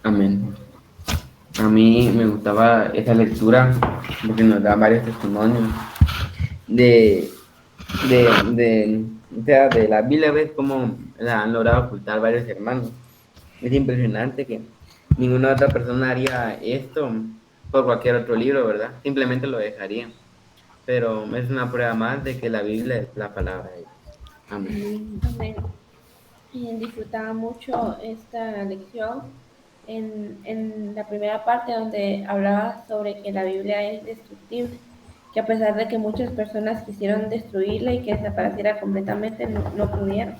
Amén. A mí me gustaba esta lectura porque nos da varios testimonios de, de la Biblia, ves cómo la han logrado ocultar varios hermanos. Es impresionante que ninguna otra persona haría esto por cualquier otro libro, ¿verdad? Simplemente lo dejaría. Pero es una prueba más de que la Biblia es la palabra de Dios. Amén. Amén. Disfrutaba mucho esta lección en la primera parte donde hablaba sobre que la Biblia es destructible, que a pesar de que muchas personas quisieron destruirla y que desapareciera completamente, no pudieron.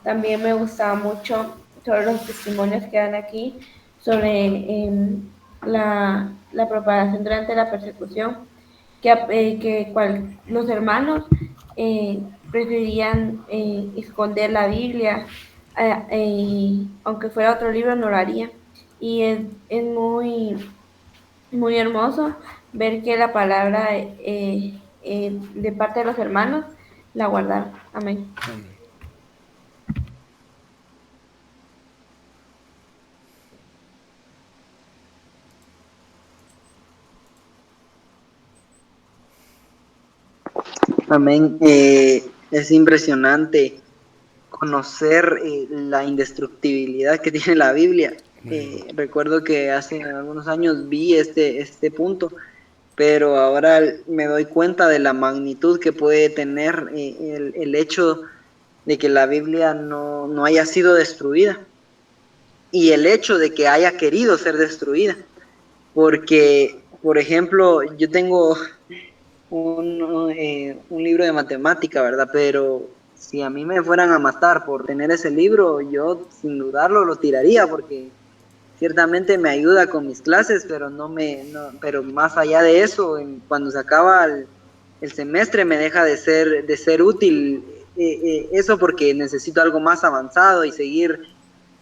También me gustaba mucho todos los testimonios que dan aquí sobre la propagación durante la persecución, los hermanos preferían esconder la Biblia, aunque fuera otro libro no lo harían. Y es muy hermoso ver que la palabra de parte de los hermanos la guardaron. Amén. Amén. Amén. Es impresionante conocer la indestructibilidad que tiene la Biblia. Amén. Recuerdo que hace algunos años vi este punto, pero ahora me doy cuenta de la magnitud que puede tener el hecho de que la Biblia no haya sido destruida y el hecho de que haya querido ser destruida. Porque, por ejemplo, yo tengo un libro de matemática, ¿verdad? Pero si a mí me fueran a matar por tener ese libro, yo sin dudarlo lo tiraría porque ciertamente me ayuda con mis clases, pero pero más allá de eso, cuando se acaba el semestre me deja de ser útil eso porque necesito algo más avanzado y seguir.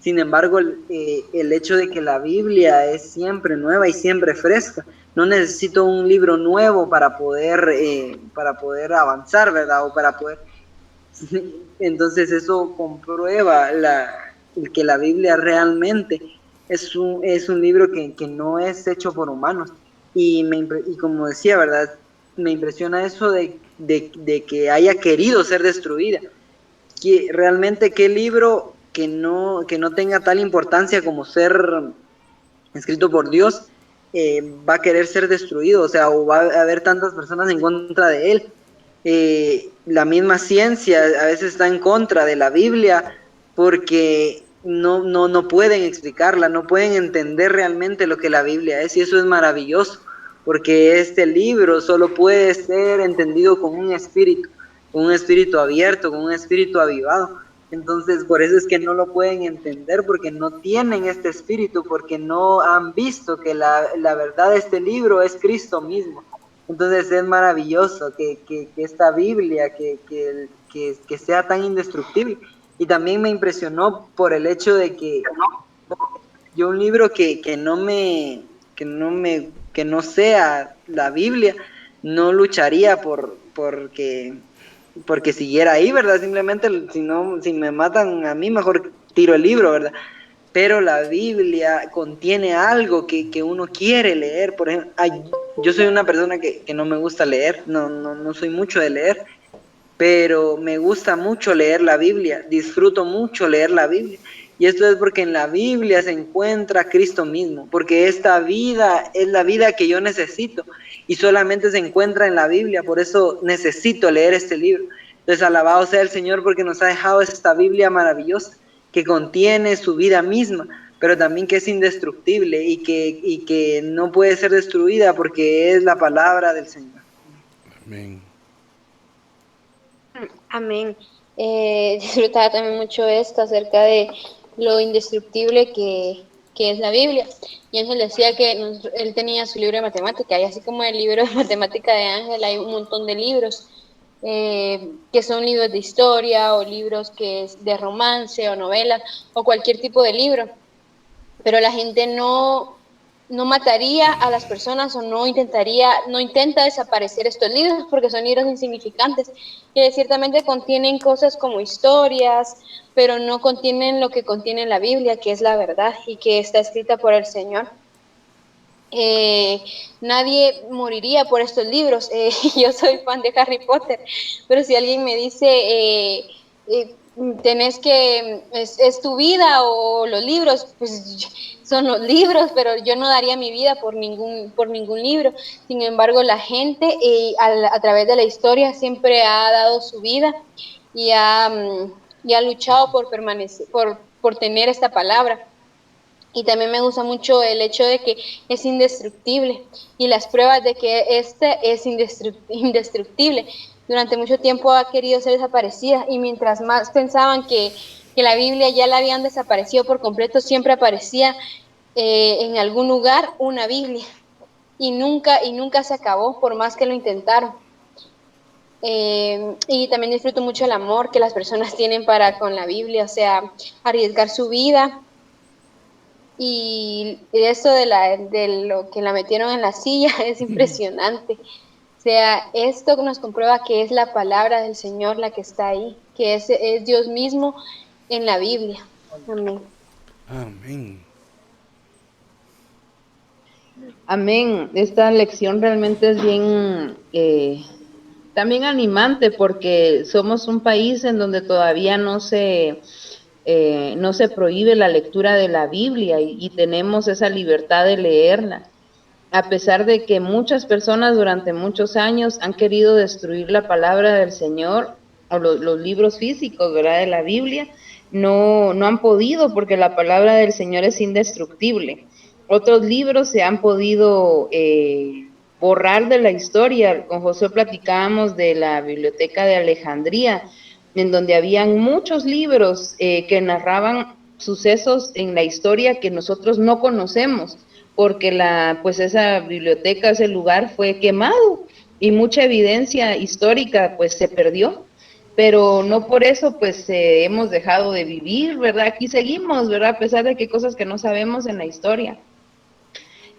Sin embargo, el hecho de que la Biblia es siempre nueva y siempre fresca, no necesito un libro nuevo para poder avanzar, ¿verdad? O para poder... Entonces eso comprueba que la Biblia realmente es un libro que no es hecho por humanos. Y como decía, ¿verdad? Me impresiona eso de que haya querido ser destruida. Que realmente qué libro que no tenga tal importancia como ser escrito por Dios va a querer ser destruido, o sea, o va a haber tantas personas en contra de él. La misma ciencia a veces está en contra de la Biblia porque no pueden explicarla, no pueden entender realmente lo que la Biblia es, y eso es maravilloso, porque este libro solo puede ser entendido con un espíritu abierto, con un espíritu avivado. Entonces, por eso es que no lo pueden entender, porque no tienen este espíritu, porque no han visto que la verdad de este libro es Cristo mismo. Entonces es maravilloso que esta Biblia, que sea tan indestructible. Y también me impresionó por el hecho de que yo un libro que no sea la Biblia, no lucharía porque siguiera ahí, ¿verdad? Simplemente si no, si me matan a mí, mejor tiro el libro, ¿verdad? Pero la Biblia contiene algo que uno quiere leer. Por ejemplo, yo soy una persona que no me gusta leer, no soy mucho de leer, pero me gusta mucho leer la Biblia, disfruto mucho leer la Biblia. Y esto es porque en la Biblia se encuentra Cristo mismo, porque esta vida es la vida que yo necesito y solamente se encuentra en la Biblia, por eso necesito leer este libro. Entonces, alabado sea el Señor porque nos ha dejado esta Biblia maravillosa que contiene su vida misma, pero también que es indestructible y que no puede ser destruida porque es la palabra del Señor. Amén. Amén. Disfrutaba también mucho esto acerca de lo indestructible que es la Biblia. Y Ángel decía que él tenía su libro de matemática, y así como el libro de matemática de Ángel, hay un montón de libros que son libros de historia o libros que es de romance o novelas o cualquier tipo de libro. Pero la gente no mataría a las personas o no intenta desaparecer estos libros porque son libros insignificantes, que ciertamente contienen cosas como historias, pero no contienen lo que contiene la Biblia, que es la verdad y que está escrita por el Señor. Nadie moriría por estos libros. Yo soy fan de Harry Potter, pero si alguien me dice, tenés que, es tu vida o los libros, pues son los libros, pero yo no daría mi vida por ningún libro. Sin embargo, la gente a través de la historia siempre ha dado su vida y y ha luchado por permanecer, por tener esta palabra. Y también me gusta mucho el hecho de que es indestructible y las pruebas de que este es indestructible. Durante mucho tiempo ha querido ser desaparecida y mientras más pensaban que la Biblia ya la habían desaparecido por completo, siempre aparecía en algún lugar una Biblia y nunca se acabó por más que lo intentaron. Y también disfruto mucho el amor que las personas tienen para con la Biblia, o sea, arriesgar su vida y eso de lo que la metieron en la silla es impresionante. O sea, esto nos comprueba que es la palabra del Señor la que está ahí, que es Dios mismo en la Biblia. Amén. Amén. Amén. Esta lección realmente es bien, también animante porque somos un país en donde todavía no se prohíbe la lectura de la Biblia y tenemos esa libertad de leerla. A pesar de que muchas personas durante muchos años han querido destruir la palabra del Señor o los libros físicos, ¿verdad?, de la Biblia, no han podido porque la palabra del Señor es indestructible. Otros libros se han podido borrar de la historia. Con José platicábamos de la Biblioteca de Alejandría, en donde habían muchos libros que narraban sucesos en la historia que nosotros no conocemos, porque pues esa biblioteca, ese lugar fue quemado y mucha evidencia histórica pues se perdió, pero no por eso pues hemos dejado de vivir, ¿verdad? Aquí seguimos, ¿verdad? A pesar de que hay cosas que no sabemos en la historia.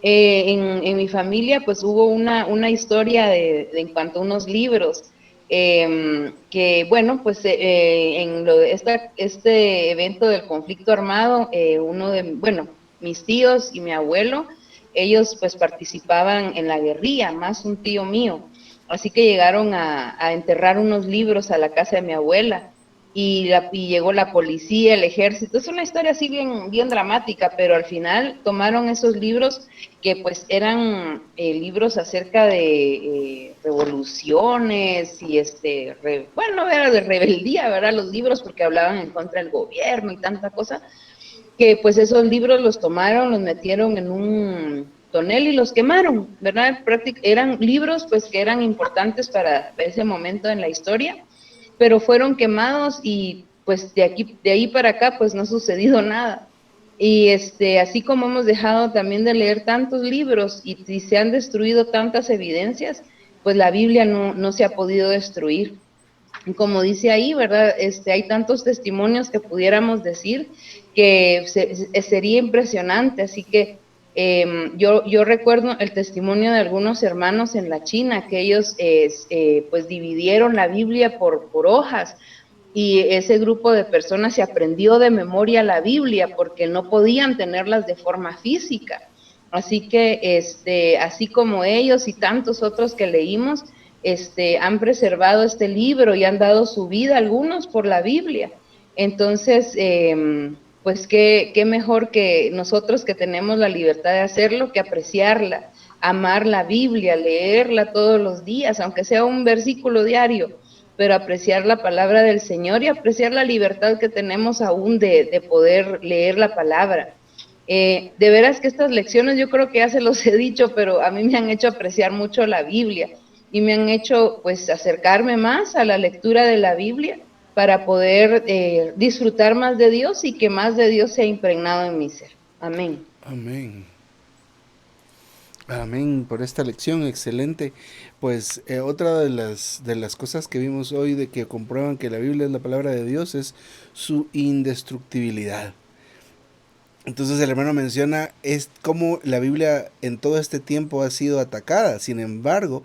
En mi familia pues hubo una historia en cuanto a unos libros que bueno pues en este evento del conflicto armado mis tíos y mi abuelo, ellos pues participaban en la guerrilla, más un tío mío, así que llegaron a enterrar unos libros a la casa de mi abuela y llegó la policía, el ejército. Es una historia así bien dramática, pero al final tomaron esos libros que pues eran libros acerca de revoluciones y era de rebeldía, ¿verdad? Los libros porque hablaban en contra del gobierno y tanta cosa, que pues esos libros los tomaron, los metieron en un tonel y los quemaron, ¿verdad? Eran libros pues que eran importantes para ese momento en la historia, pero fueron quemados y pues de ahí para acá pues no ha sucedido nada. Y así como hemos dejado también de leer tantos libros y se han destruido tantas evidencias, pues la Biblia no se ha podido destruir. Como dice ahí, ¿verdad? Hay tantos testimonios que pudiéramos decir que sería impresionante, así que yo recuerdo el testimonio de algunos hermanos en la China, que ellos pues dividieron la Biblia por hojas, y ese grupo de personas se aprendió de memoria la Biblia porque no podían tenerlas de forma física. Así que así como ellos y tantos otros que leímos, han preservado este libro y han dado su vida algunos por la Biblia. Entonces, pues qué mejor que nosotros que tenemos la libertad de hacerlo, que apreciarla, amar la Biblia, leerla todos los días, aunque sea un versículo diario, pero apreciar la palabra del Señor y apreciar la libertad que tenemos aún de poder leer la palabra. De veras que estas lecciones yo creo que ya se los he dicho, pero a mí me han hecho apreciar mucho la Biblia y me han hecho pues acercarme más a la lectura de la Biblia para poder disfrutar más de Dios y que más de Dios sea impregnado en mi ser. Amén. Amén. Amén por esta lección excelente. Pues otra de las cosas que vimos hoy de que comprueban que la Biblia es la palabra de Dios es su indestructibilidad. Entonces el hermano menciona es cómo la Biblia en todo este tiempo ha sido atacada, sin embargo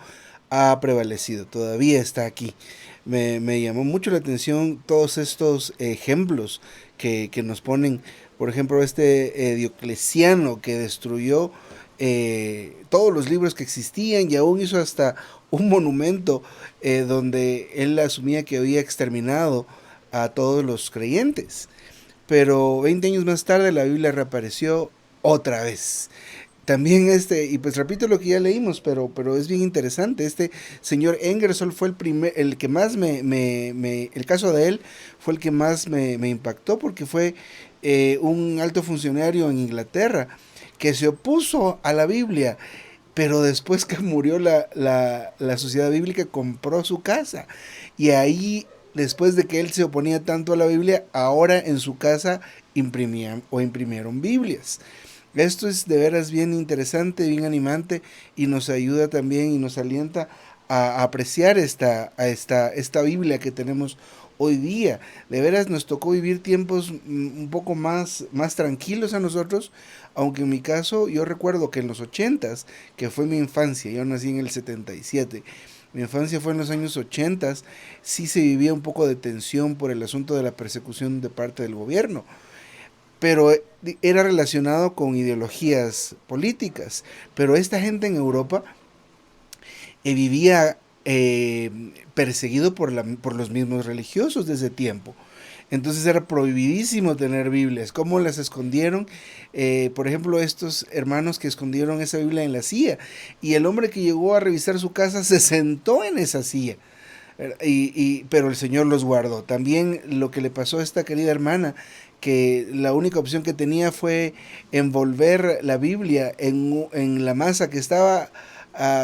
ha prevalecido, todavía está aquí. Me llamó mucho la atención todos estos ejemplos que nos ponen, por ejemplo, Diocleciano que destruyó todos los libros que existían y aún hizo hasta un monumento donde él asumía que había exterminado a todos los creyentes. Pero 20 años más tarde la Biblia reapareció otra vez. También y pues repito lo que ya leímos, pero es bien interesante. Este señor Ingersoll fue el que más el caso de él fue el que más me impactó, porque fue un alto funcionario en Inglaterra que se opuso a la Biblia, pero después que murió la sociedad bíblica compró su casa, y ahí, después de que él se oponía tanto a la Biblia, ahora en su casa imprimieron Biblias. Esto es de veras bien interesante, bien animante, y nos ayuda también y nos alienta a apreciar esta Biblia que tenemos hoy día. De veras nos tocó vivir tiempos un poco más tranquilos a nosotros, aunque en mi caso yo recuerdo que en los 80s, que fue mi infancia, yo nací en el 77, mi infancia fue en los años 80, sí se vivía un poco de tensión por el asunto de la persecución de parte del gobierno, pero era relacionado con ideologías políticas. Pero esta gente en Europa vivía perseguido por los mismos religiosos de ese tiempo. Entonces era prohibidísimo tener Biblias. ¿Cómo las escondieron? Por ejemplo, estos hermanos que escondieron esa Biblia en la silla, y el hombre que llegó a revisar su casa se sentó en esa silla. Pero el Señor los guardó. También lo que le pasó a esta querida hermana, que la única opción que tenía fue envolver la Biblia en la masa que estaba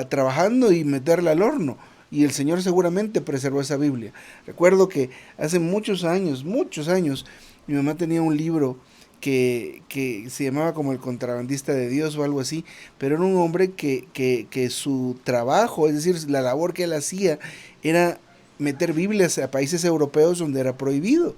trabajando y meterla al horno. Y el Señor seguramente preservó esa Biblia. Recuerdo que hace muchos años, mi mamá tenía un libro que se llamaba como El contrabandista de Dios o algo así, pero era un hombre que su trabajo, es decir, la labor que él hacía, era meter Biblias a países europeos donde era prohibido.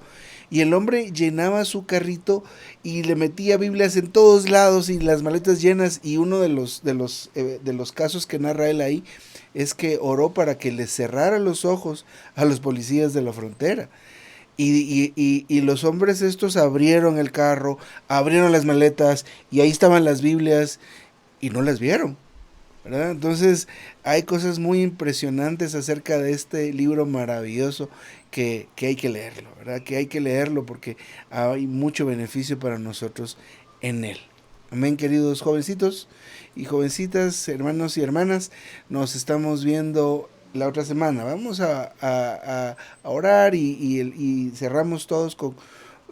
Y el hombre llenaba su carrito y le metía Biblias en todos lados y las maletas llenas. Y uno de los casos que narra él ahí es que oró para que le cerrara los ojos a los policías de la frontera. Y los hombres estos abrieron el carro, abrieron las maletas, y ahí estaban las Biblias y no las vieron, ¿verdad? Entonces hay cosas muy impresionantes acerca de este libro maravilloso que hay que leerlo, ¿verdad? Que hay que leerlo porque hay mucho beneficio para nosotros en él. Amén, queridos jovencitos y jovencitas, hermanos y hermanas, nos estamos viendo la otra semana. Vamos a orar y cerramos todos con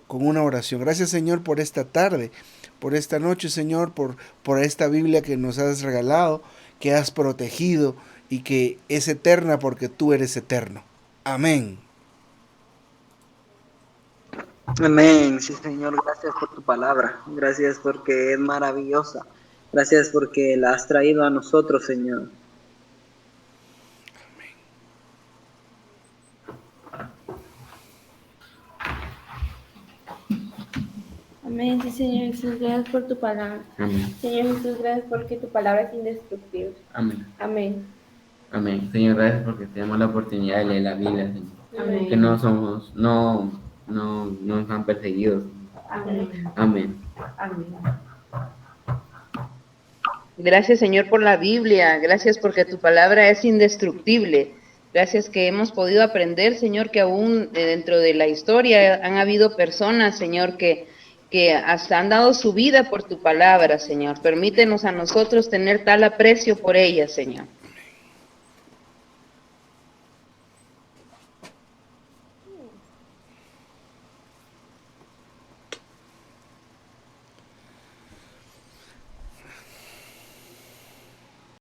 una oración. Gracias, Señor, por esta tarde, por esta noche, Señor, por esta Biblia que nos has regalado, que has protegido y que es eterna porque tú eres eterno. Amén. Amén, sí Señor, gracias por tu palabra, gracias porque es maravillosa, gracias porque la has traído a nosotros, Señor. Amén, sí, Señor Jesús, gracias por tu palabra. Amén. Señor Jesús, gracias porque tu palabra es indestructible. Amén. Amén. Amén. Señor, gracias porque tenemos la oportunidad de leer la Biblia, Señor. Amén. Que no están perseguidos. Amén. Amén. Amén. Gracias, Señor, por la Biblia. Gracias porque tu palabra es indestructible. Gracias que hemos podido aprender, Señor, que aún dentro de la historia han habido personas, Señor, que hasta han dado su vida por tu palabra, Señor. Permítenos a nosotros tener tal aprecio por ella, Señor.